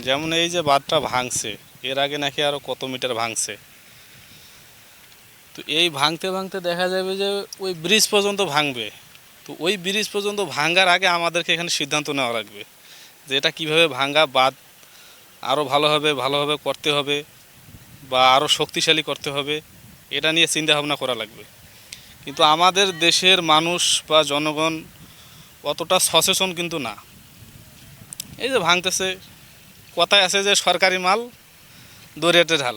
যেমন এই যে বাঁধটা ভাঙছে, এর আগে নাকি আরও কত মিটার ভাঙছে। তো এই ভাঙতে ভাঙতে দেখা যাবে যে ওই ব্রিজ পর্যন্ত ভাঙবে। তো ওই ব্রিজ পর্যন্ত ভাঙার আগে আমাদেরকে এখানে সিদ্ধান্ত নেওয়া লাগবে যে এটা কীভাবে ভাঙা বাঁধ আরও ভালোভাবে করতে হবে বা আরও শক্তিশালী করতে হবে, এটা নিয়ে চিন্তা ভাবনা করা লাগবে। কিন্তু আমাদের দেশের মানুষ বা জনগণ অতটা সচেতন কিন্তু না। এই যে ভাঙতেছে, কথায় আছে যে সরকারি মাল দরিয়াতে ঢাল।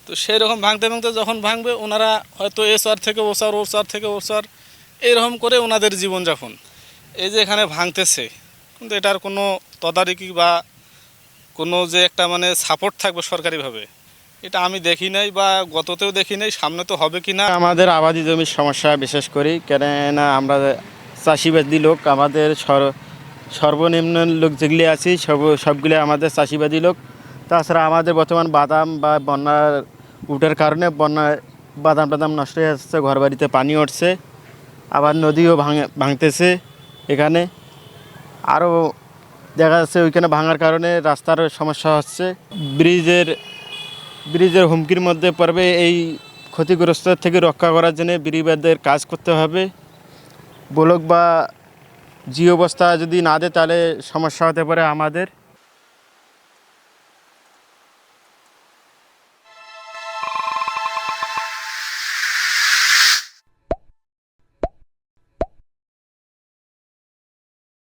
তো সেই রকম ভাঙতে ভাঙতে যখন ভাঙবে, ওনারা হয়তো এ চর থেকে ও চর, ও চর থেকে ও চর, এইরকম করে ওনাদের জীবনযাপন। এই যে এখানে ভাঙতেছে, কিন্তু এটার কোনো তদারকি বা কোনো যে একটা মানে সাপোর্ট থাকবে সরকারিভাবে, এটা আমি দেখি নাই বা গততেও দেখি নাই, সামনে তো হবে কি না। আমাদের আবাদি জমির সমস্যা বিশেষ করি, কেননা আমরা চাষিবাদী লোক। আমাদের সর্বনিম্ন লোক যেগুলি আছি সবগুলি আমাদের চাষিবাদী লোক। তাছাড়া আমাদের বর্তমান বাদাম বা বন্যার উঠার কারণে বাদাম টাদাম নষ্ট হয়ে যাচ্ছে, ঘরবাড়িতে পানি উঠছে, আবার নদীও ভাঙতেছে। এখানে আরও দেখা যাচ্ছে ওইখানে ভাঙার কারণে রাস্তার সমস্যা হচ্ছে। ব্রিজের হুমকির মধ্যে পড়বে। এই ক্ষতিগ্রস্ত থেকে রক্ষা করার জন্য ব্রিজের কাজ করতে হবে। ব্লক বা জিও অবস্থা যদি না দেয় তাহলে সমস্যা হতে পারে আমাদের।